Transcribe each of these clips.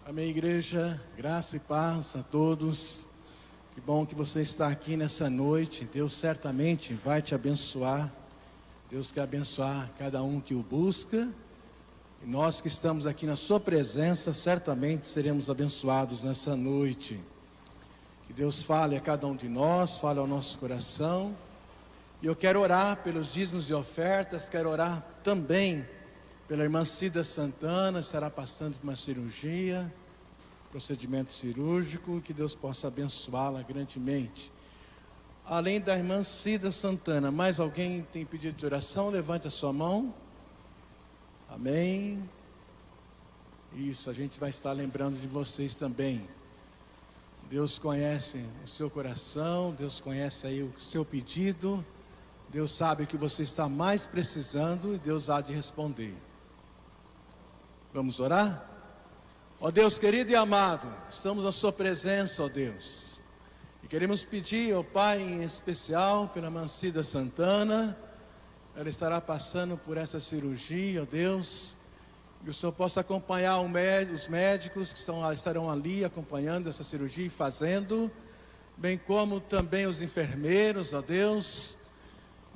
Amém, igreja, graça e paz a todos. Que bom que você está aqui nessa noite. Deus certamente vai te abençoar. Deus quer abençoar cada um que o busca. E nós que estamos aqui na sua presença, certamente seremos abençoados nessa noite. Que Deus fale a cada um de nós, fale ao nosso coração. E eu quero orar pelos dízimos e ofertas, quero orar também pela irmã Cida Santana, estará passando por uma cirurgia, procedimento cirúrgico, que Deus possa abençoá-la grandemente. Além da irmã Cida Santana, mais alguém tem pedido de oração? Levante a sua mão. Amém. Isso, a gente vai estar lembrando de vocês também. Deus conhece o seu coração, Deus conhece aí o seu pedido, Deus sabe o que você está mais precisando e Deus há de responder. Vamos orar? Ó Deus querido e amado, estamos na sua presença, ó Deus. E queremos pedir, ó Pai, em especial pela irmã Cida Santana. Ela estará passando por essa cirurgia, ó Deus. Que o Senhor possa acompanhar os médicos que estarão ali acompanhando essa cirurgia e fazendo. Bem como também os enfermeiros, ó Deus.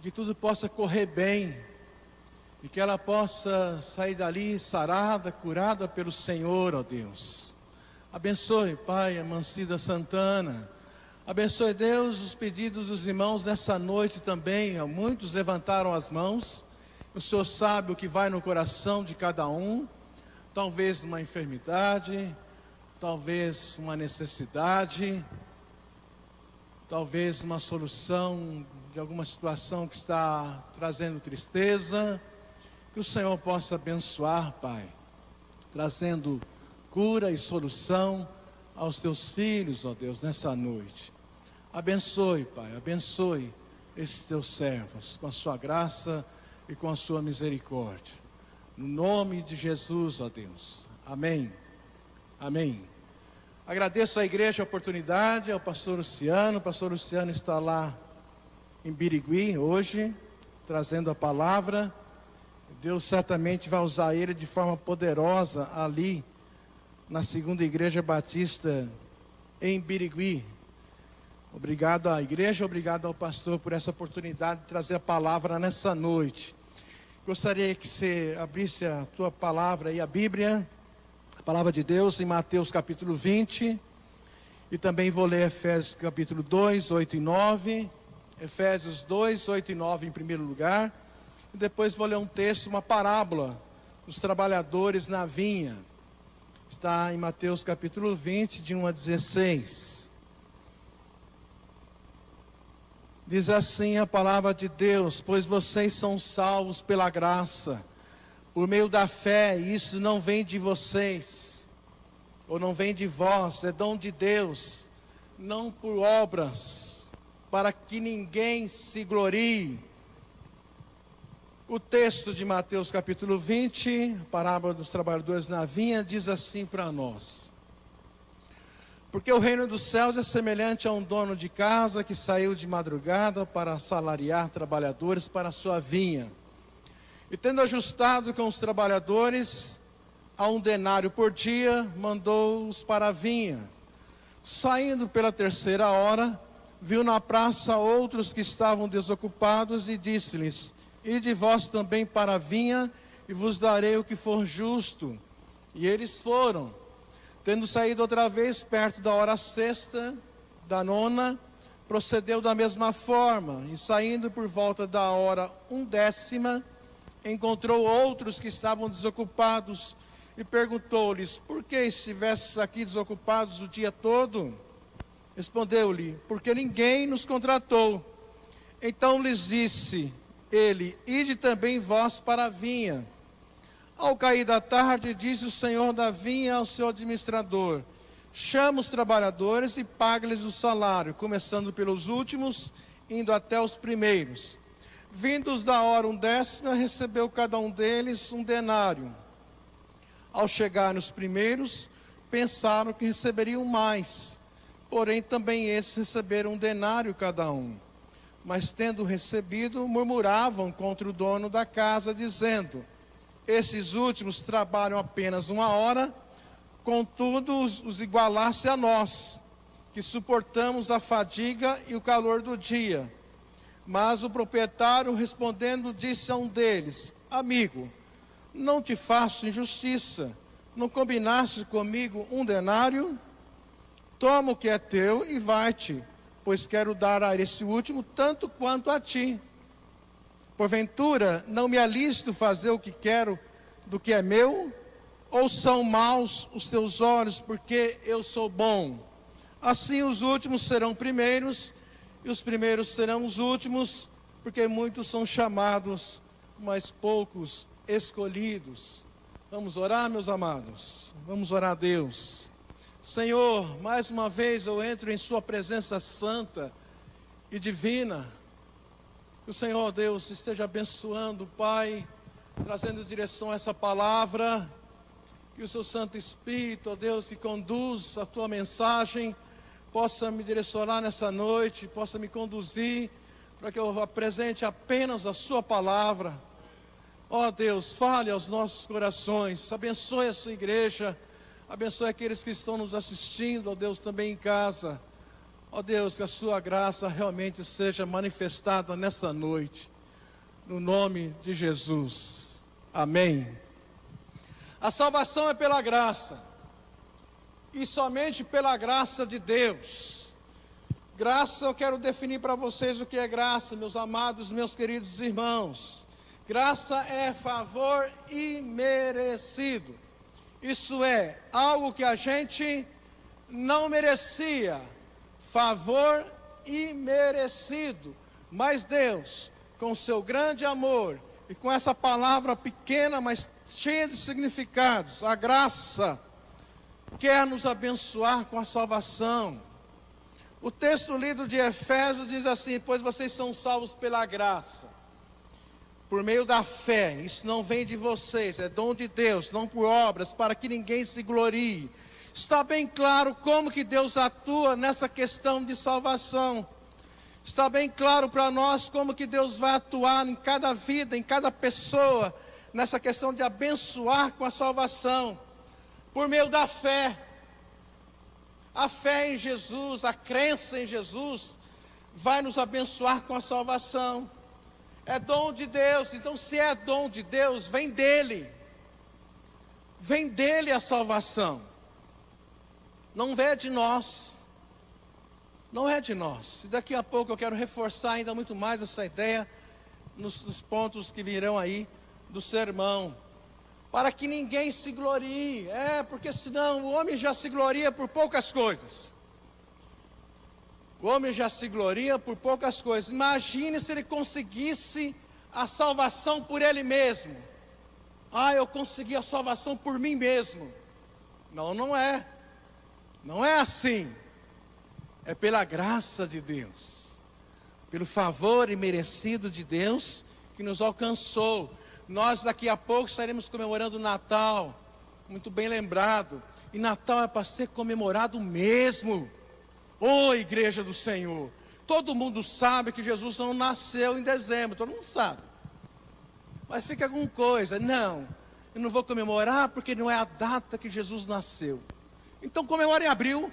Que tudo possa correr bem. E que ela possa sair dali sarada, curada pelo Senhor, ó Deus. Abençoe, Pai, a irmã Cida Santana. Abençoe, Deus, os pedidos dos irmãos nessa noite também. Muitos levantaram as mãos. O Senhor sabe o que vai no coração de cada um. Talvez uma enfermidade, talvez uma necessidade, talvez uma solução de alguma situação que está trazendo tristeza. Que o Senhor possa abençoar, Pai, trazendo cura e solução aos teus filhos, ó Deus, nessa noite. Abençoe, Pai, abençoe esses teus servos com a sua graça e com a sua misericórdia. No nome de Jesus, ó Deus. Amém. Amém. Agradeço à igreja a oportunidade, ao pastor Luciano. O pastor Luciano está lá em Birigui hoje, trazendo a palavra. Deus certamente vai usar ele de forma poderosa ali na segunda igreja batista em Birigui. Obrigado à igreja, obrigado ao pastor por essa oportunidade de trazer a palavra nessa noite. Gostaria que você abrisse a tua palavra aí, a Bíblia, a palavra de Deus em Mateus capítulo 20. E também vou ler Efésios capítulo 2, 8 e 9. Efésios 2, 8 e 9 em primeiro lugar. E depois vou ler um texto, uma parábola dos trabalhadores na vinha. Está em Mateus capítulo 20, de 1 a 16. Diz assim a palavra de Deus: pois vocês são salvos pela graça, por meio da fé, e isso não vem de vocês, ou não vem de vós, é dom de Deus, não por obras, para que ninguém se glorie. O texto de Mateus capítulo 20, a parábola dos trabalhadores na vinha, diz assim para nós: porque o reino dos céus é semelhante a um dono de casa que saiu de madrugada para assalariar trabalhadores para a sua vinha. E tendo ajustado com os trabalhadores a 1 denário por dia, mandou-os para a vinha. Saindo pela 3ª hora, viu na praça outros que estavam desocupados e disse-lhes: ide vós também para a vinha, e vos darei o que for justo. E eles foram. Tendo saído outra vez perto da hora 6ª, da 9ª, procedeu da mesma forma. E saindo por volta da hora 1/10, encontrou outros que estavam desocupados e perguntou-lhes: por que estivestes aqui desocupados o dia todo? Respondeu-lhe: porque ninguém nos contratou. Então lhes disse ele: ide também vós para a vinha. Ao cair da tarde, disse o senhor da vinha ao seu administrador: chama os trabalhadores e paga-lhes o salário, começando pelos últimos, indo até os primeiros. Vindos da hora 1/10, recebeu cada um deles 1 denário. Ao chegar nos primeiros, pensaram que receberiam mais, porém também esses receberam 1 denário cada um. Mas tendo recebido, murmuravam contra o dono da casa, dizendo: esses últimos trabalham apenas 1 hora, contudo os igualasse a nós, que suportamos a fadiga e o calor do dia. Mas o proprietário, respondendo, disse a um deles: amigo, não te faço injustiça, não combinaste comigo 1 denário? Toma o que é teu e vai-te, pois quero dar a esse último tanto quanto a ti. Porventura, não me é lícito fazer o que quero do que é meu? Ou são maus os teus olhos, porque eu sou bom? Assim os últimos serão primeiros, e os primeiros serão os últimos, porque muitos são chamados, mas poucos escolhidos. Vamos orar, meus amados? Vamos orar a Deus. Senhor, mais uma vez eu entro em sua presença santa e divina. Que o Senhor Deus esteja abençoando, Pai, trazendo direção a essa palavra. Que o seu Santo Espírito, ó Deus, que conduz a tua mensagem, possa me direcionar nessa noite, possa me conduzir, para que eu apresente apenas a sua palavra. Ó Deus, fale aos nossos corações, abençoe a sua igreja, abençoe aqueles que estão nos assistindo, ó Deus, também em casa. Ó Deus, que a sua graça realmente seja manifestada nessa noite, no nome de Jesus. Amém. A salvação é pela graça, e somente pela graça de Deus. Graça, eu quero definir para vocês o que é graça, meus amados, meus queridos irmãos. Graça é favor imerecido. Isso é, algo que a gente não merecia. Favor imerecido. Mas Deus, com seu grande amor, e com essa palavra pequena, mas cheia de significados, a graça, quer nos abençoar com a salvação. O texto lido de Efésios diz assim: pois vocês são salvos pela graça, por meio da fé. Isso não vem de vocês, é dom de Deus, não por obras, para que ninguém se glorie. Está bem claro como que Deus atua nessa questão de salvação. Está bem claro para nós como que Deus vai atuar em cada vida, em cada pessoa, nessa questão de abençoar com a salvação, por meio da fé. A fé em Jesus, a crença em Jesus, vai nos abençoar com a salvação. É dom de Deus, então se é dom de Deus, vem dele. Vem dele a salvação. Não é de nós. Não é de nós. E daqui a pouco eu quero reforçar ainda muito mais essa ideia nos pontos que virão aí do sermão. Para que ninguém se glorie. Porque senão o homem já se gloria por poucas coisas. O homem já se gloria por poucas coisas. Imagine se ele conseguisse a salvação por ele mesmo. Eu consegui a salvação por mim mesmo. Não, não é. Não é assim. É pela graça de Deus, pelo favor imerecido de Deus que nos alcançou. Nós daqui a pouco estaremos comemorando o Natal, muito bem lembrado. E Natal é para ser comemorado mesmo. Ô igreja do Senhor, todo mundo sabe que Jesus não nasceu em dezembro, todo mundo sabe. Mas fica alguma coisa, não, eu não vou comemorar porque não é a data que Jesus nasceu. Então comemora em abril.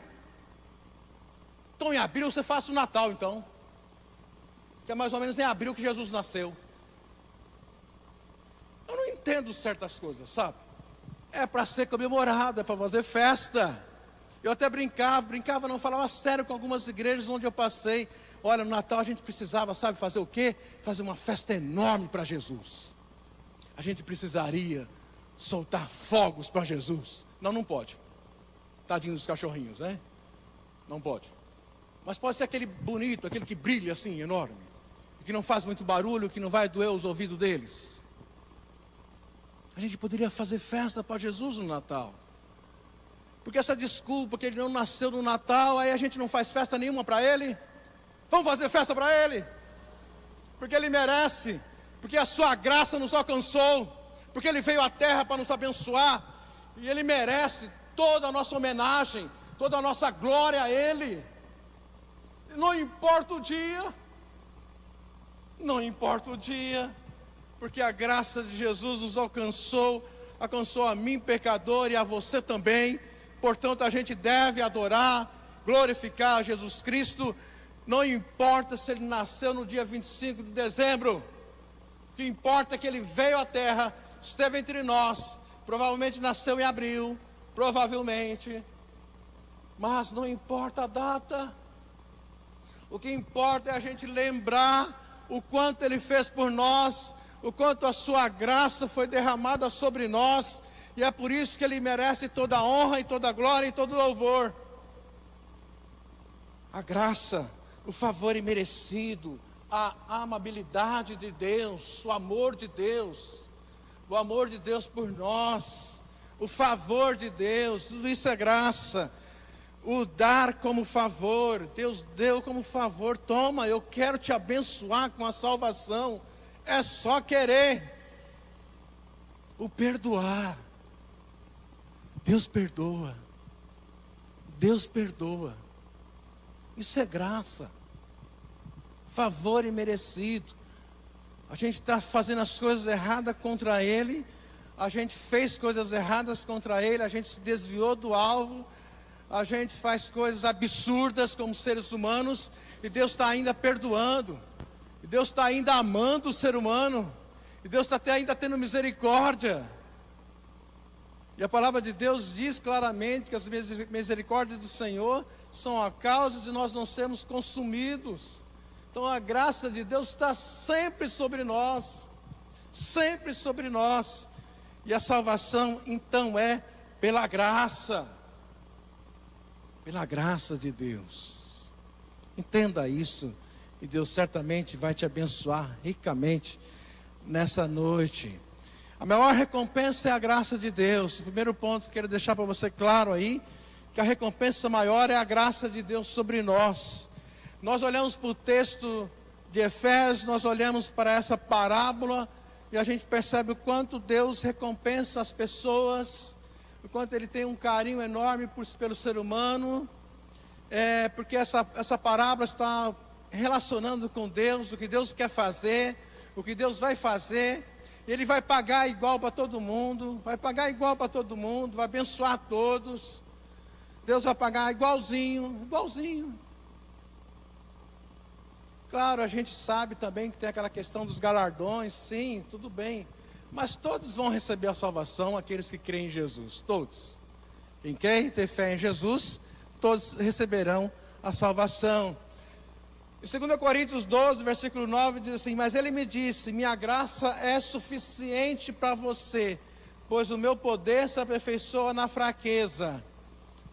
Então em abril você faça o Natal então. Que é mais ou menos em abril que Jesus nasceu. Eu não entendo certas coisas, sabe? É para ser comemorado, é para fazer festa. Eu até brincava, não, falava sério com algumas igrejas onde eu passei. Olha, no Natal a gente precisava, sabe, fazer o quê? Fazer uma festa enorme para Jesus. A gente precisaria soltar fogos para Jesus. Não, não pode. Tadinho dos cachorrinhos, né? Não pode. Mas pode ser aquele bonito, aquele que brilha assim, enorme. Que não faz muito barulho, que não vai doer os ouvidos deles. A gente poderia fazer festa para Jesus no Natal. Porque essa desculpa que ele não nasceu no Natal, aí a gente não faz festa nenhuma para ele. Vamos fazer festa para ele. Porque ele merece. Porque a sua graça nos alcançou. Porque ele veio à terra para nos abençoar. E ele merece toda a nossa homenagem, toda a nossa glória a ele. Não importa o dia. Não importa o dia. Porque a graça de Jesus nos alcançou a mim, pecador, e a você também. portanto a gente deve adorar, glorificar Jesus Cristo, não importa se ele nasceu no dia 25 de dezembro, o que importa é que ele veio à terra, esteve entre nós, provavelmente nasceu em abril, provavelmente, mas não importa a data, o que importa é a gente lembrar o quanto ele fez por nós, o quanto a sua graça foi derramada sobre nós, e é por isso que ele merece toda a honra e toda a glória e todo o louvor. A graça, o favor imerecido, a amabilidade de Deus, o amor de Deus por nós, o favor de Deus, tudo isso é graça. O dar como favor, Deus deu como favor, toma, eu quero te abençoar com a salvação, é só querer. O perdoar, Deus perdoa, isso é graça, favor imerecido. A gente está fazendo as coisas erradas contra Ele, a gente fez coisas erradas contra Ele, a gente se desviou do alvo, a gente faz coisas absurdas como seres humanos, e Deus está ainda perdoando, e Deus está ainda amando o ser humano, e Deus está ainda tendo misericórdia. E a palavra de Deus diz claramente que as misericórdias do Senhor são a causa de nós não sermos consumidos. Então a graça de Deus está sempre sobre nós, e a salvação então é pela graça de Deus. Entenda isso, e Deus certamente vai te abençoar ricamente nessa noite. A maior recompensa é a graça de Deus. O primeiro ponto que quero deixar para você claro aí, que a recompensa maior é a graça de Deus sobre nós. Nós olhamos para o texto de Efésios, nós olhamos para essa parábola, e a gente percebe o quanto Deus recompensa as pessoas, o quanto Ele tem um carinho enorme pelo ser humano, porque essa parábola está relacionando com Deus, o que Deus quer fazer, o que Deus vai fazer. Ele vai pagar igual para todo mundo, vai abençoar todos. Deus vai pagar igualzinho. Claro, a gente sabe também que tem aquela questão dos galardões, sim, tudo bem. Mas todos vão receber a salvação, aqueles que creem em Jesus, todos. Quem quer ter fé em Jesus, todos receberão a salvação. Em 2 Coríntios 12, versículo 9, diz assim: mas ele me disse, minha graça é suficiente para você, pois o meu poder se aperfeiçoa na fraqueza.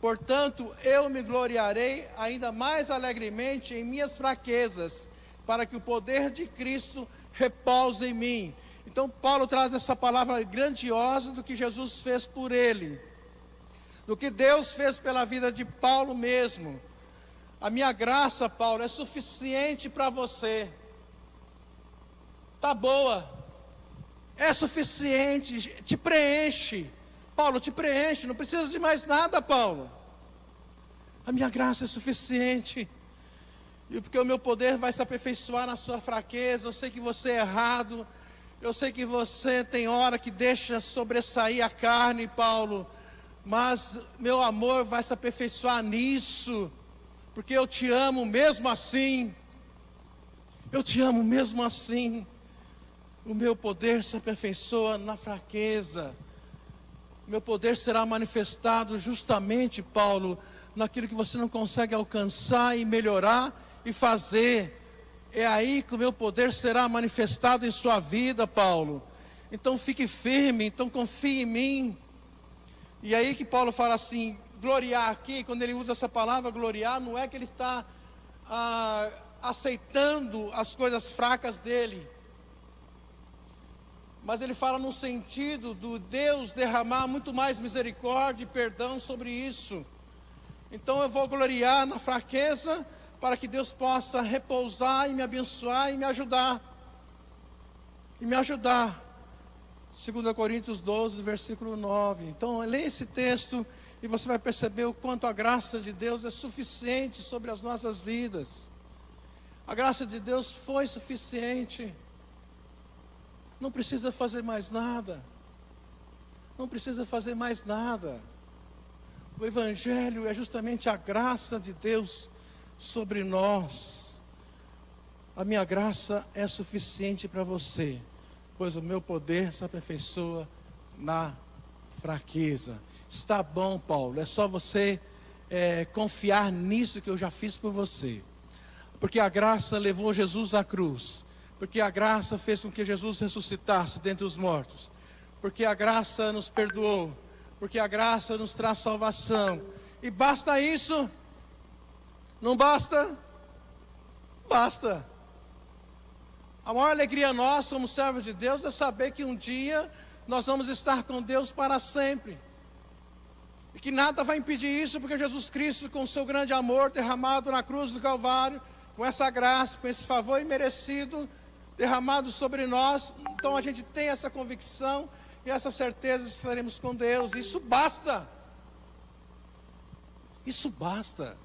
Portanto, eu me gloriarei ainda mais alegremente em minhas fraquezas, para que o poder de Cristo repouse em mim. Então Paulo traz essa palavra grandiosa do que Jesus fez por ele, do que Deus fez pela vida de Paulo mesmo. A minha graça, Paulo, é suficiente para você. Tá boa, é suficiente, te preenche. Paulo, te preenche, não precisa de mais nada, Paulo. A minha graça é suficiente. E porque o meu poder vai se aperfeiçoar na sua fraqueza. Eu sei que você é errado, eu sei que você tem hora que deixa sobressair a carne, Paulo, mas meu amor vai se aperfeiçoar nisso, porque eu te amo mesmo assim. Eu te amo mesmo assim. O meu poder se aperfeiçoa na fraqueza. Meu poder será manifestado justamente, Paulo, naquilo que você não consegue alcançar e melhorar e fazer. É aí que o meu poder será manifestado em sua vida, Paulo. Então fique firme, então confie em mim. E aí que Paulo fala assim, gloriar aqui, quando ele usa essa palavra gloriar, não é que ele está aceitando as coisas fracas dele, mas ele fala no sentido do Deus derramar muito mais misericórdia e perdão sobre isso. Então eu vou gloriar na fraqueza, para que Deus possa repousar e me abençoar e me ajudar. 2 Coríntios 12, versículo 9. Então leia esse texto e você vai perceber o quanto a graça de Deus é suficiente sobre as nossas vidas. A graça de Deus foi suficiente. Não precisa fazer mais nada. O Evangelho é justamente a graça de Deus sobre nós. A minha graça é suficiente para você, pois o meu poder se aperfeiçoa na fraqueza. Está bom, Paulo, é só você confiar nisso que eu já fiz por você. Porque a graça levou Jesus à cruz. Porque a graça fez com que Jesus ressuscitasse dentre os mortos. Porque a graça nos perdoou. Porque a graça nos traz salvação. E basta isso? Não basta? Basta. A maior alegria nossa como servos de Deus é saber que um dia nós vamos estar com Deus para sempre. E que nada vai impedir isso, porque Jesus Cristo, com o seu grande amor derramado na cruz do Calvário, com essa graça, com esse favor imerecido derramado sobre nós, então a gente tem essa convicção e essa certeza de que estaremos com Deus. Isso basta. Isso basta.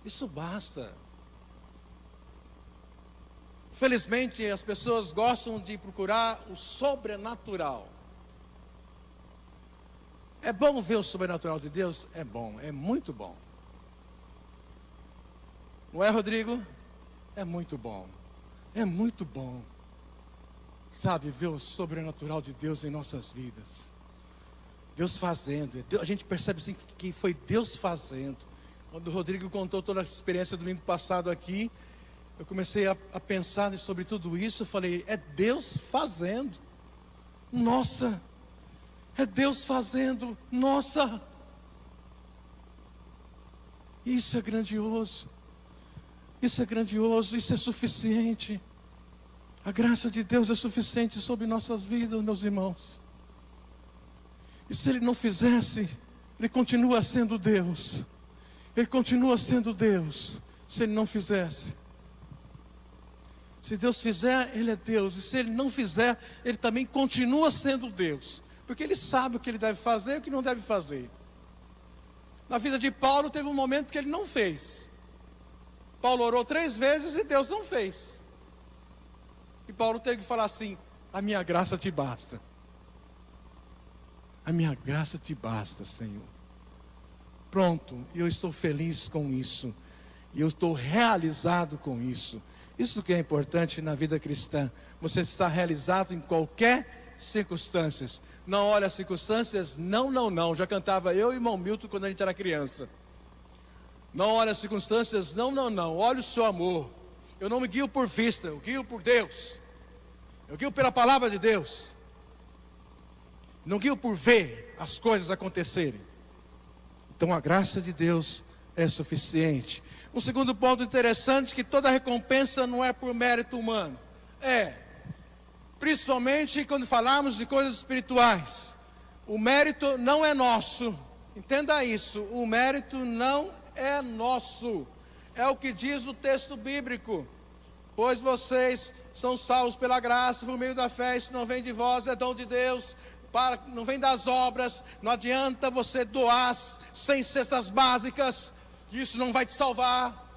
Isso basta. Felizmente as pessoas gostam de procurar o sobrenatural. É bom ver o sobrenatural de Deus? É bom, é muito bom. Não é, Rodrigo? É muito bom. É muito bom. Sabe, ver o sobrenatural de Deus em nossas vidas. Deus fazendo. A gente percebe assim que foi Deus fazendo. Quando o Rodrigo contou toda a experiência do domingo passado aqui, eu comecei a pensar sobre tudo isso. Eu falei, é Deus fazendo. Nossa, é Deus fazendo. Nossa, isso é grandioso. Isso é grandioso, isso é suficiente. A graça de Deus é suficiente sobre nossas vidas, meus irmãos. E se Ele não fizesse, Ele continua sendo Deus. Ele continua sendo Deus, se Ele não fizesse. Se Deus fizer, Ele é Deus. E se Ele não fizer, Ele também continua sendo Deus. Porque Ele sabe o que Ele deve fazer e o que não deve fazer. Na vida de Paulo teve um momento que ele não fez. Paulo orou 3 vezes e Deus não fez. E Paulo teve que falar assim, a minha graça te basta. A minha graça te basta, Senhor. Pronto, e eu estou feliz com isso. E eu estou realizado com isso. Isso que é importante na vida cristã. Você está realizado em qualquer circunstância. Não olha as circunstâncias, não. Já cantava eu e irmão Milton quando a gente era criança. Não olha as circunstâncias, não. Olha o seu amor. Eu não me guio por vista, eu guio por Deus. Eu guio pela palavra de Deus. Não guio por ver as coisas acontecerem. Então a graça de Deus é suficiente. Um segundo ponto interessante, que toda recompensa não é por mérito humano. Principalmente quando falamos de coisas espirituais. O mérito não é nosso. Entenda isso, o mérito não é nosso. É o que diz o texto bíblico. Pois vocês são salvos pela graça, por meio da fé. Isso não vem de vós, é dom de Deus. Não vem das obras. Não adianta você doar 100 cestas básicas, isso não vai te salvar.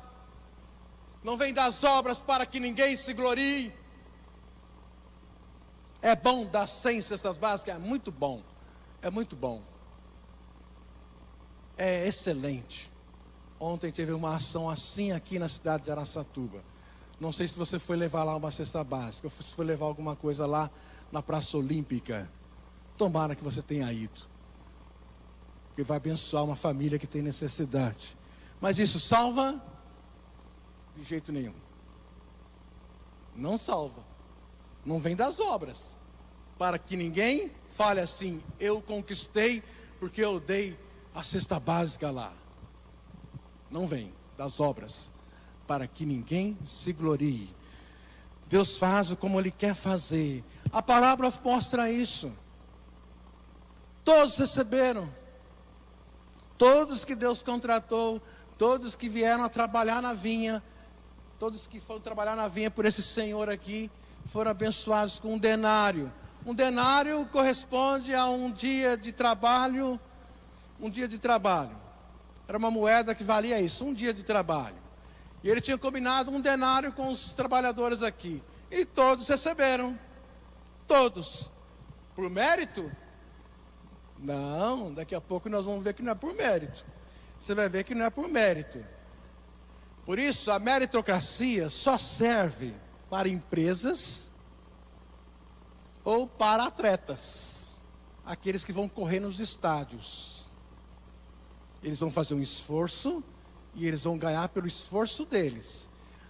Não vem das obras para que ninguém se glorie. É bom dar 100 cestas básicas, é muito bom. É muito bom. É excelente. Ontem teve uma ação assim aqui na cidade de Araçatuba. Não sei se você foi levar lá uma cesta básica, ou se foi levar alguma coisa lá na Praça Olímpica. Tomara que você tenha ido, porque vai abençoar uma família que tem necessidade. Mas isso salva? De jeito nenhum. Não salva. Não vem das obras, para que ninguém fale assim, eu conquistei porque eu dei a cesta básica lá. Não vem das obras, para que ninguém se glorie. Deus faz como Ele quer fazer. A parábola mostra isso. Todos receberam. Todos que Deus contratou, todos que vieram a trabalhar na vinha, todos que foram trabalhar na vinha por esse Senhor aqui, foram abençoados com um denário. Um denário corresponde a um dia de trabalho. Um dia de trabalho. Era uma moeda que valia isso, um dia de trabalho. E ele tinha combinado um denário com os trabalhadores aqui. E todos receberam. Todos. Por mérito? Não, daqui a pouco nós vamos ver que não é por mérito. Você vai ver que não é por mérito. Por isso, a meritocracia só serve para empresas ou para atletas, aqueles que vão correr nos estádios. Eles vão fazer um esforço e eles vão ganhar pelo esforço deles.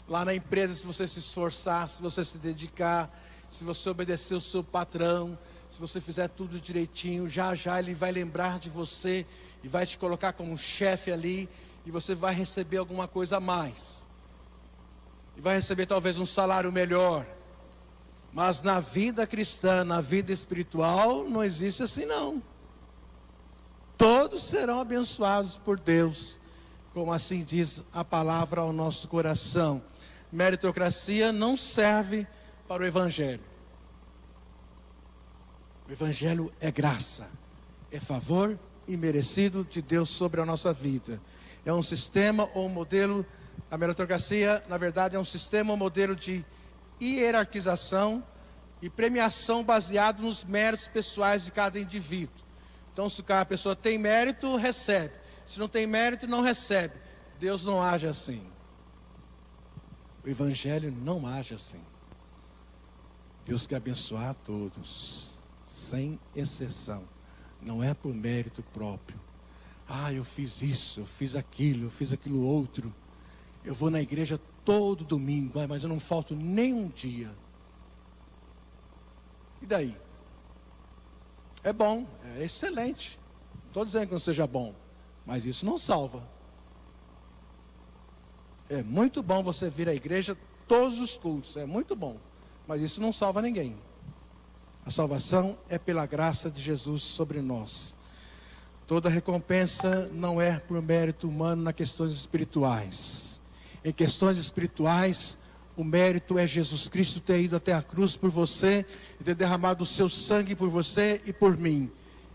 Lá na empresa, se você se esforçar, se você se dedicar, se você obedecer o seu patrão, se você fizer tudo direitinho, já já ele vai lembrar de você e vai te colocar como chefe ali, e você vai receber alguma coisa a mais. E vai receber talvez um salário melhor. Mas na vida cristã, na vida espiritual, não existe assim não. Todos serão abençoados por Deus, como assim diz a palavra ao nosso coração. Meritocracia não serve para o Evangelho. O Evangelho é graça, é favor imerecido de Deus sobre a nossa vida. É um sistema ou um modelo, a meritocracia, na verdade, é um sistema ou modelo de hierarquização e premiação baseado nos méritos pessoais de cada indivíduo. Então, se a pessoa tem mérito, recebe. Se não tem mérito, não recebe. Deus não age assim. O Evangelho não age assim. Deus quer abençoar a todos, sem exceção. Não é por mérito próprio. Ah, eu fiz isso, eu fiz aquilo outro. Eu vou na igreja todo domingo, mas eu não falto nem um dia. E daí? É bom, é excelente. Não estou dizendo que não seja bom, mas isso não salva. É muito bom você vir à igreja todos os cultos, é muito bom, mas isso não salva ninguém. A salvação é pela graça de Jesus sobre nós. Toda recompensa não é por mérito humano nas questões espirituais. Em questões espirituais, o mérito é Jesus Cristo ter ido até a cruz por você e ter derramado o seu sangue por você e por mim.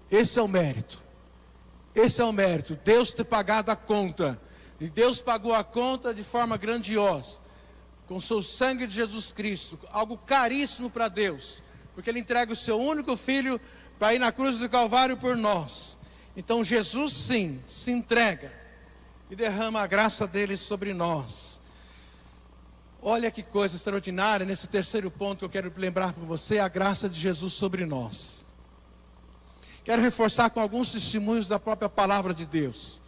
Esse é o mérito. Esse é o mérito. Deus ter pagado a conta. E Deus pagou a conta de forma grandiosa. Com o seu sangue de Jesus Cristo. Algo caríssimo para Deus. Porque Ele entrega o seu único filho para ir na cruz do Calvário por nós. Então Jesus sim, se entrega e derrama a graça dele sobre nós. Olha que coisa extraordinária, nesse terceiro ponto que eu quero lembrar para você, a graça de Jesus sobre nós. Quero reforçar com alguns testemunhos da própria palavra de Deus.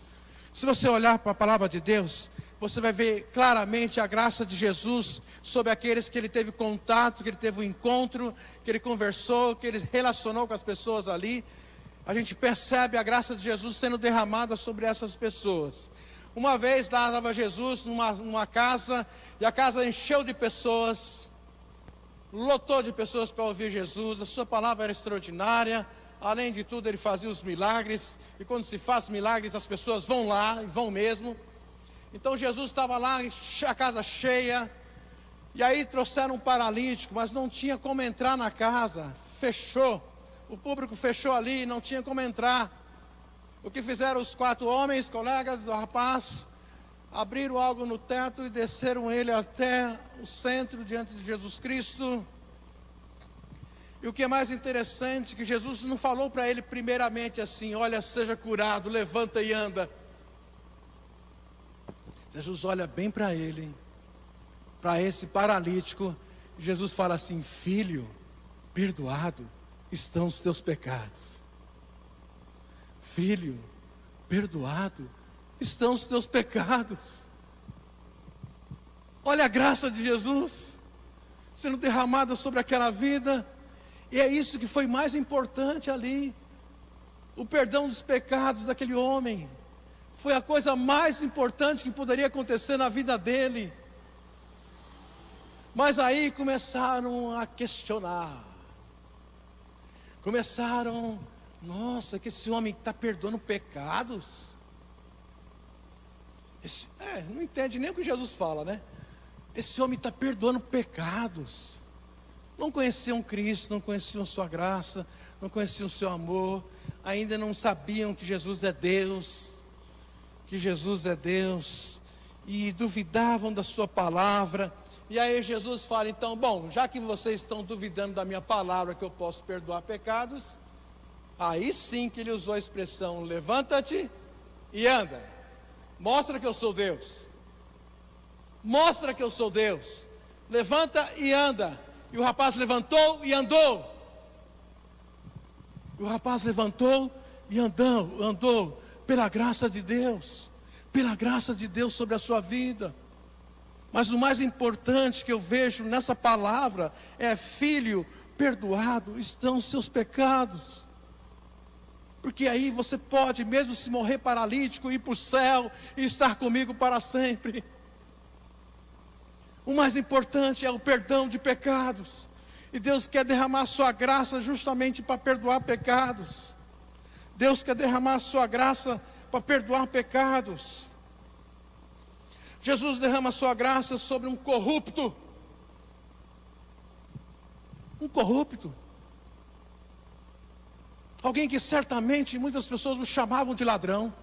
Se você olhar para a palavra de Deus, você vai ver claramente a graça de Jesus sobre aqueles que ele teve contato, que ele teve um encontro, que ele conversou, que ele relacionou com as pessoas ali. A gente percebe a graça de Jesus sendo derramada sobre essas pessoas. Uma vez lá estava Jesus numa casa, e a casa encheu de pessoas, lotou de pessoas para ouvir Jesus. A sua palavra era extraordinária. Além de tudo, ele fazia os milagres, e quando se faz milagres, as pessoas vão lá, e vão mesmo. Então Jesus estava lá, a casa cheia, e aí trouxeram um paralítico, mas não tinha como entrar na casa, fechou. O público fechou ali, não tinha como entrar. O que fizeram os 4 homens, colegas do rapaz, abriram algo no teto e desceram ele até o centro, diante de Jesus Cristo. E o que é mais interessante, que Jesus não falou para ele primeiramente assim: olha, seja curado, levanta e anda. Jesus olha bem para ele, para esse paralítico, e Jesus fala assim: filho, perdoado estão os teus pecados. Filho, perdoado estão os teus pecados. Olha a graça de Jesus sendo derramada sobre aquela vida. E é isso que foi mais importante ali. O perdão dos pecados daquele homem foi a coisa mais importante que poderia acontecer na vida dele. Mas aí começaram a questionar. Começaram: nossa, que esse homem está perdoando pecados. Não entende nem o que Jesus fala, né? Esse homem está perdoando pecados. Não conheciam Cristo, não conheciam sua graça, não conheciam o seu amor, ainda não sabiam que Jesus é Deus, e duvidavam da sua palavra. E aí Jesus fala: então, bom, já que vocês estão duvidando da minha palavra, que eu posso perdoar pecados, Aí sim que ele usou a expressão: levanta-te e anda. Mostra que eu sou Deus. Mostra que eu sou Deus. Levanta e anda. E o rapaz levantou e andou. E o rapaz levantou e andou pela graça de Deus. Pela graça de Deus sobre a sua vida. Mas o mais importante que eu vejo nessa palavra é: filho, perdoado estão os seus pecados. Porque aí você pode, mesmo se morrer paralítico, ir para o céu e estar comigo para sempre. O mais importante é o perdão de pecados. E Deus quer derramar a sua graça justamente para perdoar pecados. Deus quer derramar a sua graça para perdoar pecados. Jesus derrama a sua graça sobre um corrupto. Um corrupto. Alguém que certamente muitas pessoas o chamavam de ladrão.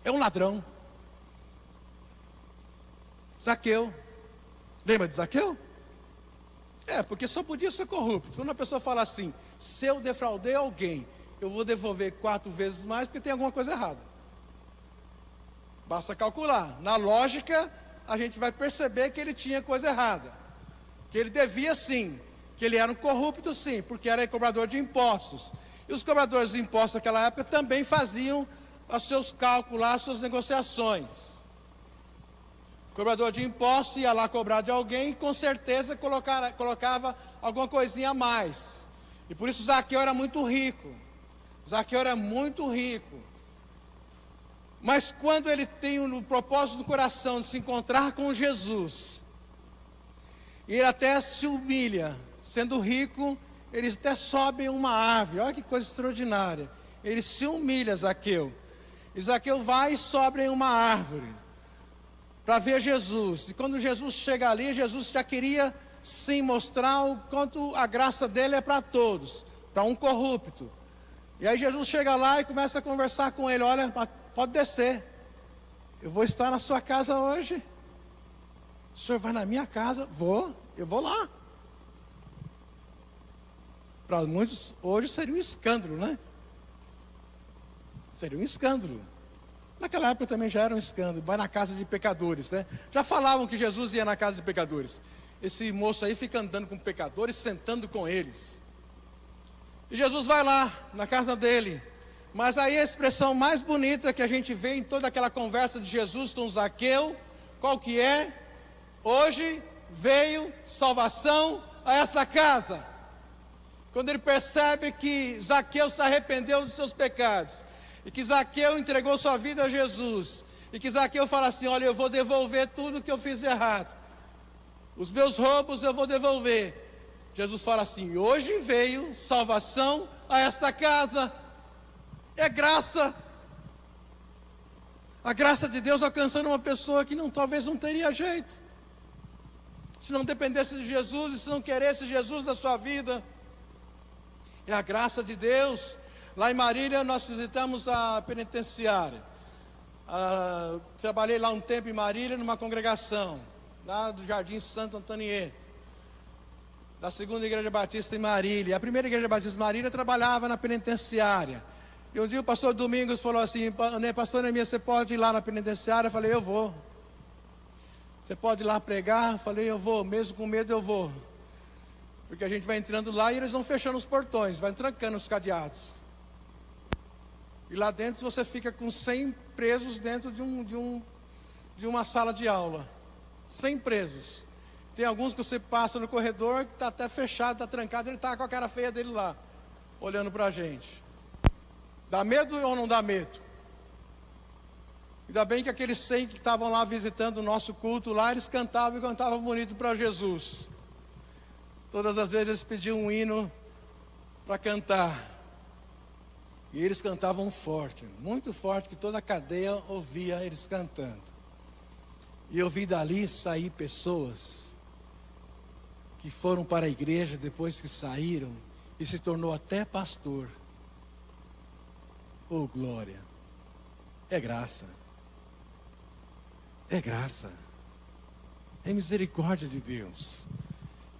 É um ladrão. Zaqueu. Lembra de Zaqueu? Porque só podia ser corrupto. Quando a pessoa fala assim: se eu defraudei alguém, eu vou devolver 4 vezes mais, porque tem alguma coisa errada. Basta calcular. Na lógica, a gente vai perceber que ele tinha coisa errada. Que ele devia sim. Que ele era um corrupto sim, porque era cobrador de impostos. E os cobradores de impostos naquela época também faziam os seus cálculos, as suas negociações. O cobrador de impostos ia lá cobrar de alguém e com certeza colocava alguma coisinha a mais. E por isso Zaqueu era muito rico. Zaqueu era muito rico. Mas quando ele tem o propósito do coração de se encontrar com Jesus, e ele até se humilha, sendo rico, ele até sobe em uma árvore. Olha que coisa extraordinária. Ele se humilha, Zaqueu. E Zaqueu vai e sobe em uma árvore para ver Jesus. E quando Jesus chega ali, Jesus já queria sim mostrar o quanto a graça dele é para todos, para um corrupto. E aí Jesus chega lá e começa a conversar com ele: olha, pode descer, eu vou estar na sua casa hoje. O senhor vai na minha casa? Eu vou lá. Para muitos hoje seria um escândalo, né? Seria um escândalo. Naquela época também já era um escândalo. Vai na casa de pecadores, né? Já falavam que Jesus ia na casa de pecadores. Esse moço aí fica andando com pecadores, sentando com eles. E Jesus vai lá, na casa dele. Mas aí a expressão mais bonita que a gente vê em toda aquela conversa de Jesus com Zaqueu, qual que é? Hoje veio salvação a essa casa. Quando ele percebe que Zaqueu se arrependeu dos seus pecados, e que Zaqueu entregou sua vida a Jesus, e que Zaqueu fala assim: olha, eu vou devolver tudo que eu fiz de errado, os meus roubos eu vou devolver. Jesus fala assim: hoje veio salvação a esta casa. É graça. A graça de Deus alcançando uma pessoa que talvez não teria jeito, se não dependesse de Jesus e se não queresse Jesus na sua vida. É a graça de Deus. Lá em Marília nós visitamos a penitenciária. Trabalhei lá um tempo em Marília numa congregação, lá do Jardim Santo Antonieta, da segunda igreja batista em Marília. A primeira igreja batista de Marília trabalhava na penitenciária. E um dia o pastor Domingos falou assim: pastor Neemias, você pode ir lá na penitenciária? Eu falei: eu vou. Você pode ir lá pregar? Eu falei: eu vou, mesmo com medo eu vou. Porque a gente vai entrando lá e eles vão fechando os portões, vai trancando os cadeados. E lá dentro você fica com 100 presos dentro de uma sala de aula. 100 presos. Tem alguns que você passa no corredor que está até fechado, está trancado, ele está com a cara feia dele lá, olhando para a gente. Dá medo ou não dá medo? Ainda bem que aqueles 100 que estavam lá visitando o nosso culto lá, eles cantavam e cantavam bonito para Jesus. Todas as vezes eles pediam um hino para cantar. E eles cantavam forte, muito forte, que toda a cadeia ouvia eles cantando. E eu vi dali sair pessoas que foram para a igreja depois que saíram e se tornou até pastor. Oh, glória! É graça. É graça. É misericórdia de Deus.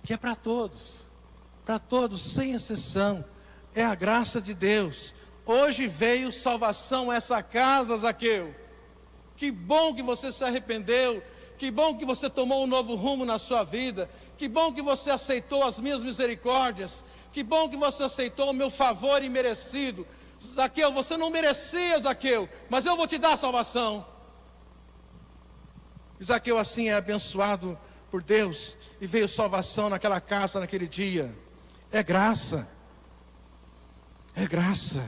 Que é para todos, sem exceção. É a graça de Deus. hoje veio salvação a essa casa, Zaqueu. Que bom que você se arrependeu. Que bom que você tomou um novo rumo na sua vida. Que bom que você aceitou as minhas misericórdias. Que bom que você aceitou o meu favor imerecido. Zaqueu, você não merecia, Zaqueu, mas eu vou te dar a salvação. E Zaqueu assim é abençoado por Deus, e veio salvação naquela casa naquele dia. É graça. É graça.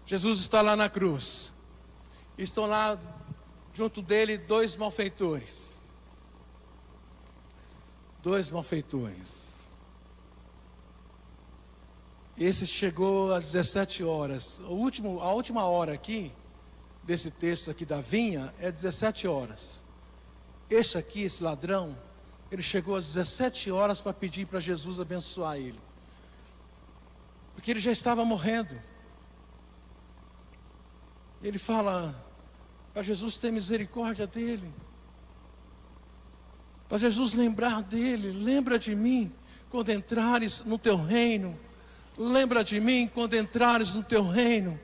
Jesus está lá na cruz. Estão lá junto dele dois malfeitores. Dois malfeitores. Esse chegou às 17 horas. A última hora aqui, desse texto aqui da vinha, é 17 horas. Este aqui, esse ladrão, ele chegou às 17 horas para pedir para Jesus abençoar ele. Porque ele já estava morrendo. Ele fala para Jesus ter misericórdia dele. Para Jesus lembrar dele. Lembra de mim quando entrares no teu reino. Lembra de mim quando entrares no teu reino.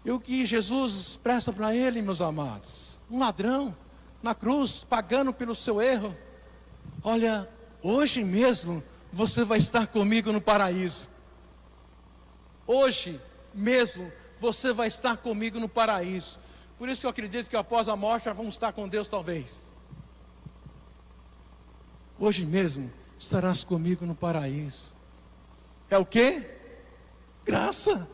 E o que Jesus expressa para ele, meus amados? Um ladrão na cruz, pagando pelo seu erro. Olha, hoje mesmo você vai estar comigo no paraíso. Hoje mesmo você vai estar comigo no paraíso. Por isso que eu acredito que após a morte nós vamos estar com Deus talvez. Hoje mesmo estarás comigo no paraíso. É o quê? Graça.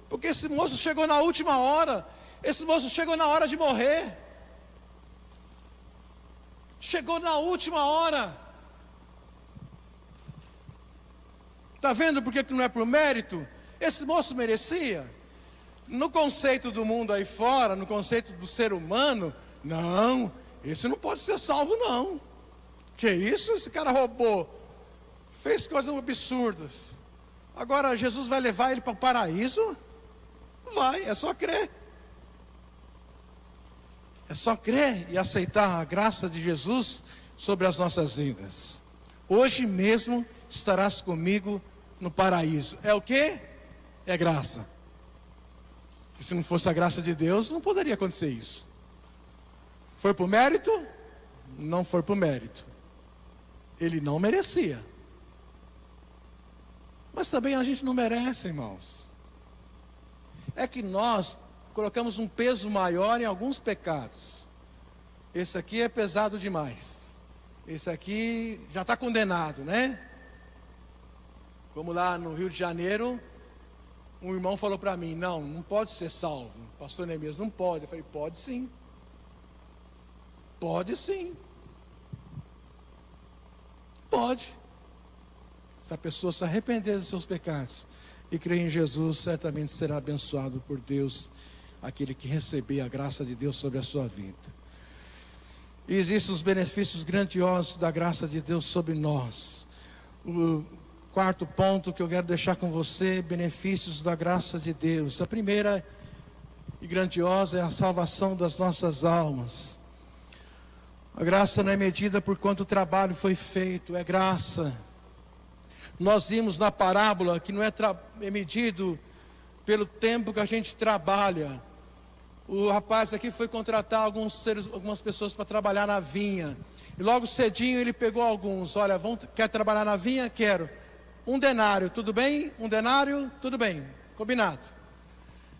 Porque esse moço chegou na última hora. Esse moço chegou na hora de morrer. Chegou na última hora. Está vendo porque que não é por mérito? Esse moço merecia. No conceito do mundo aí fora, no conceito do ser humano, não, esse não pode ser salvo não. Que isso? Esse cara roubou, fez coisas absurdas. Agora Jesus vai levar ele para o paraíso? Vai, é só crer. É só crer e aceitar a graça de Jesus sobre as nossas vidas. Hoje mesmo estarás comigo no paraíso. É o quê? É graça. E se não fosse a graça de Deus, não poderia acontecer isso. Foi por mérito? Não foi por mérito. Ele não merecia. Mas também a gente não merece, irmãos. É que nós colocamos um peso maior em alguns pecados. Esse aqui é pesado demais. Esse aqui já está condenado, né? Como lá no Rio de Janeiro, um irmão falou para mim, não pode ser salvo. Pastor Neemias, não pode. Eu falei, pode sim. Pode sim. Pode. Se a pessoa se arrepender dos seus pecados e crer em Jesus, certamente será abençoado por Deus, aquele que receber a graça de Deus sobre a sua vida. E existem os benefícios grandiosos da graça de Deus sobre nós. O quarto ponto que eu quero deixar com você, benefícios da graça de Deus. A primeira e grandiosa é a salvação das nossas almas. A graça não é medida por quanto trabalho foi feito, é graça. Nós vimos na parábola que não é medido pelo tempo que a gente trabalha. O rapaz aqui foi contratar algumas pessoas para trabalhar na vinha. E logo cedinho ele pegou alguns. Olha, quer trabalhar na vinha? Quero. 1 denário, tudo bem? 1 denário, tudo bem. Combinado.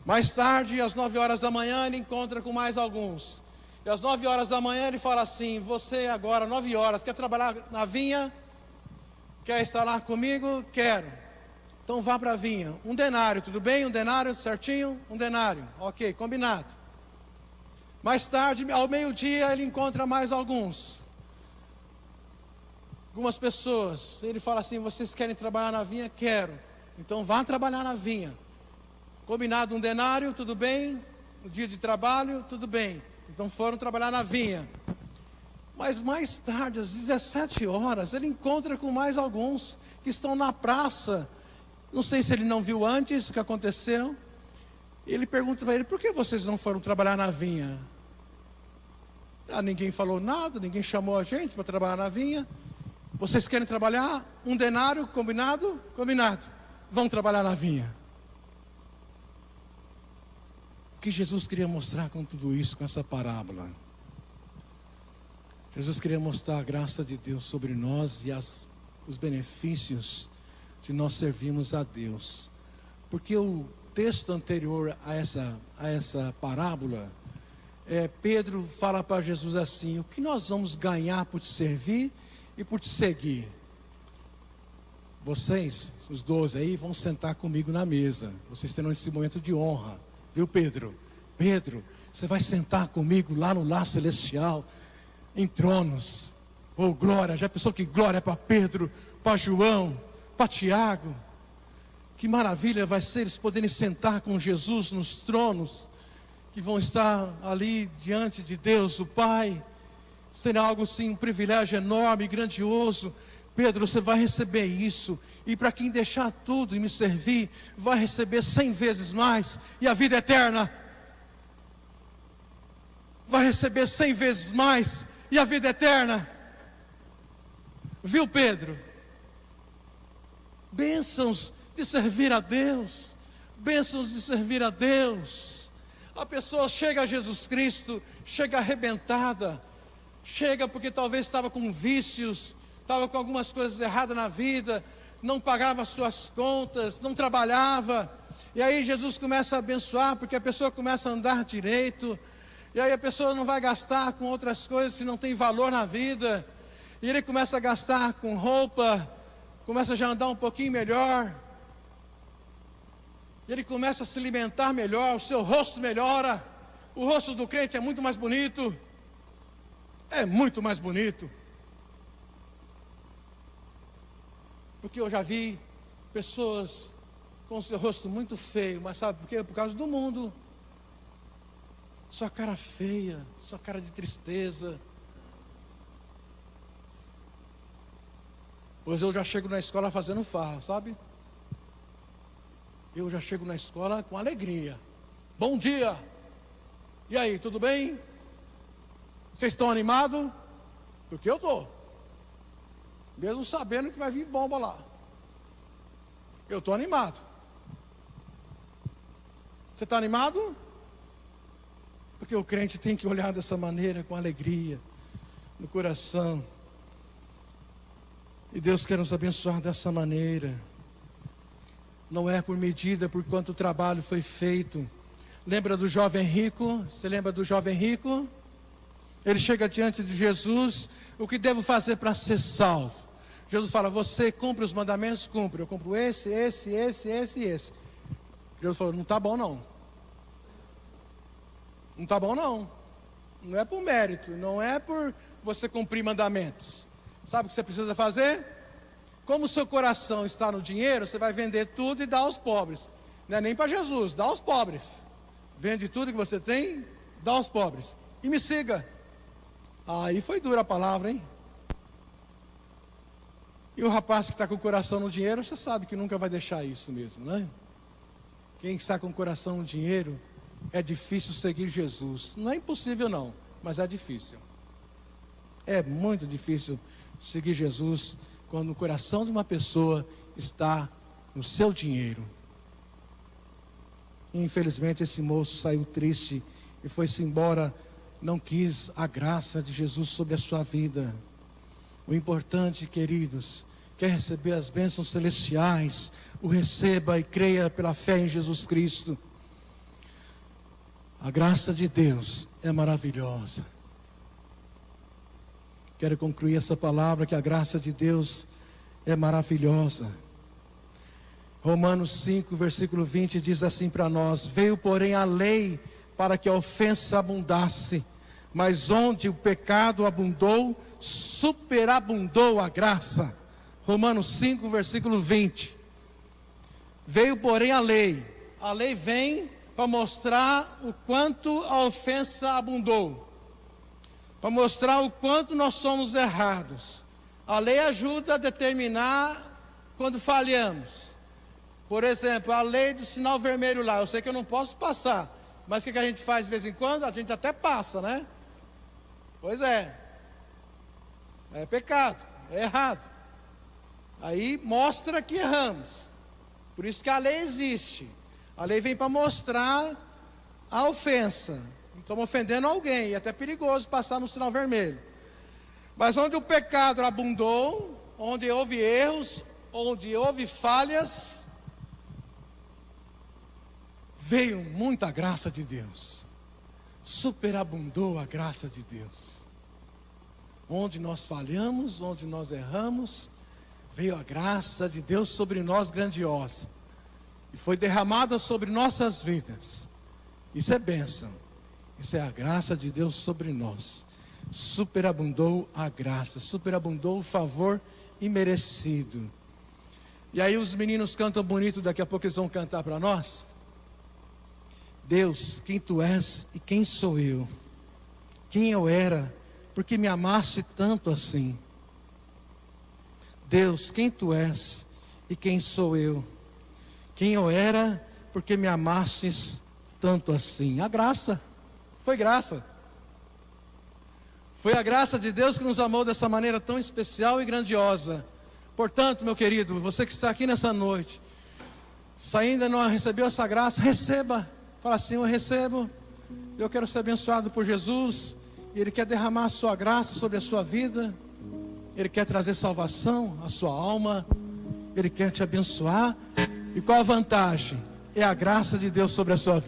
Mais tarde, às 9 horas da manhã, ele encontra com mais alguns. E às 9 horas da manhã ele fala assim, você agora, 9 horas, quer trabalhar na vinha? Quer estar lá comigo? Quero. Então vá para a vinha. 1 denário, tudo bem? 1 denário, certinho? 1 denário. Ok, combinado. Mais tarde, ao meio-dia, ele encontra mais algumas pessoas. Ele fala assim, vocês querem trabalhar na vinha? Quero. Então vá trabalhar na vinha. Combinado 1 denário, tudo bem? O dia de trabalho, tudo bem. Então foram trabalhar na vinha. Mas mais tarde, às 17 horas, ele encontra com mais alguns que estão na praça. Não sei se ele não viu antes o que aconteceu. Ele pergunta para ele, por que vocês não foram trabalhar na vinha? Ninguém falou nada, ninguém chamou a gente para trabalhar na vinha. Vocês querem trabalhar? 1 denário, combinado? Combinado. vão trabalhar na vinha. O que Jesus queria mostrar com tudo isso, com essa parábola? Jesus queria mostrar a graça de Deus sobre nós e os benefícios de nós servirmos a Deus. Porque o texto anterior a essa parábola, Pedro fala para Jesus assim: o que nós vamos ganhar por te servir e por te seguir? Vocês, os 12 aí, vão sentar comigo na mesa. Vocês terão esse momento de honra. Viu, Pedro? Pedro, você vai sentar comigo lá no lar celestial, em tronos. Oh, glória! Já pensou que glória para Pedro, para João, para Tiago? Que maravilha vai ser eles poderem sentar com Jesus nos tronos, que vão estar ali diante de Deus, o Pai. Será algo assim, um privilégio enorme, grandioso. Pedro, você vai receber isso, e para quem deixar tudo e me servir, vai receber 100 vezes mais, e a vida eterna. Vai receber 100 vezes mais, e a vida eterna. Viu, Pedro? Bênçãos de servir a Deus, bênçãos de servir a Deus. A pessoa chega a Jesus Cristo, chega arrebentada, chega porque talvez estava com vícios, estava com algumas coisas erradas na vida, não pagava as suas contas, não trabalhava, e aí Jesus começa a abençoar, porque a pessoa começa a andar direito, e aí a pessoa não vai gastar com outras coisas se não tem valor na vida, e ele começa a gastar com roupa, começa já a andar um pouquinho melhor, ele começa a se alimentar melhor, o seu rosto melhora, o rosto do crente é muito mais bonito, porque eu já vi pessoas com o seu rosto muito feio, mas sabe por quê? Por causa do mundo. Sua cara feia, sua cara de tristeza. Pois eu já chego na escola fazendo farra, sabe? Eu já chego na escola com alegria. Bom dia! E aí, tudo bem? Vocês estão animados? Porque eu estou. Mesmo sabendo que vai vir bomba lá. Eu estou animado. Você está animado? Porque o crente tem que olhar dessa maneira, com alegria no coração. E Deus quer nos abençoar dessa maneira. Não é por medida, por quanto o trabalho foi feito. Lembra do jovem rico? Você lembra do jovem rico? Ele chega diante de Jesus: o que devo fazer para ser salvo? Jesus fala: você cumpre os mandamentos? Cumpre. Eu cumpro esse. Jesus falou: não está bom não. Não está bom não. Não é por mérito, não é por você cumprir mandamentos. Sabe o que você precisa fazer? Como o seu coração está no dinheiro, você vai vender tudo e dar aos pobres. Não é nem para Jesus, dá aos pobres. Vende tudo que você tem, dá aos pobres. E me siga. Aí foi dura a palavra, hein? E o rapaz que está com o coração no dinheiro, você sabe que nunca vai deixar isso mesmo, né? Quem está com o coração no dinheiro, é difícil seguir Jesus. Não é impossível não, mas é difícil. É muito difícil seguir Jesus quando o coração de uma pessoa está no seu dinheiro. Infelizmente esse moço saiu triste e foi-se embora, não quis a graça de Jesus sobre a sua vida. O importante, queridos, quer receber as bênçãos celestiais, o receba e creia pela fé em Jesus Cristo. A graça de Deus é maravilhosa. Quero concluir essa palavra, que a graça de Deus é maravilhosa. Romanos 5, versículo 20 diz assim para nós: veio porém a lei para que a ofensa abundasse, mas onde o pecado abundou, superabundou a graça. Romanos 5, versículo 20. Veio porém a lei vem para mostrar o quanto a ofensa abundou, para mostrar o quanto nós somos errados. A lei ajuda a determinar quando falhamos. Por exemplo, a lei do sinal vermelho lá, eu sei que eu não posso passar, mas o que a gente faz de vez em quando? A gente até passa, né? Pois é pecado, é errado. Aí mostra que erramos. Por isso que a lei existe. A lei vem para mostrar a ofensa. Estamos ofendendo alguém, e é até perigoso passar no sinal vermelho. Mas onde o pecado abundou, onde houve erros, onde houve falhas, veio muita graça de Deus. Superabundou a graça de Deus. Onde nós falhamos, onde nós erramos, veio a graça de Deus sobre nós grandiosa. E foi derramada sobre nossas vidas. Isso é bênção. Isso é a graça de Deus sobre nós. Superabundou a graça, superabundou o favor imerecido. E aí os meninos cantam bonito, daqui a pouco eles vão cantar para nós. Deus, quem tu és e quem sou eu? Quem eu era, porque me amaste tanto assim? Deus, quem tu és e quem sou eu? Quem eu era, porque me amastes tanto assim? A graça, foi graça. Foi a graça de Deus que nos amou dessa maneira tão especial e grandiosa. Portanto, meu querido, você que está aqui nessa noite, se ainda não recebeu essa graça, receba. Fala assim, eu recebo, eu quero ser abençoado por Jesus. Ele quer derramar a sua graça sobre a sua vida. Ele quer trazer salvação à sua alma. Ele quer te abençoar. E qual a vantagem? É a graça de Deus sobre a sua vida.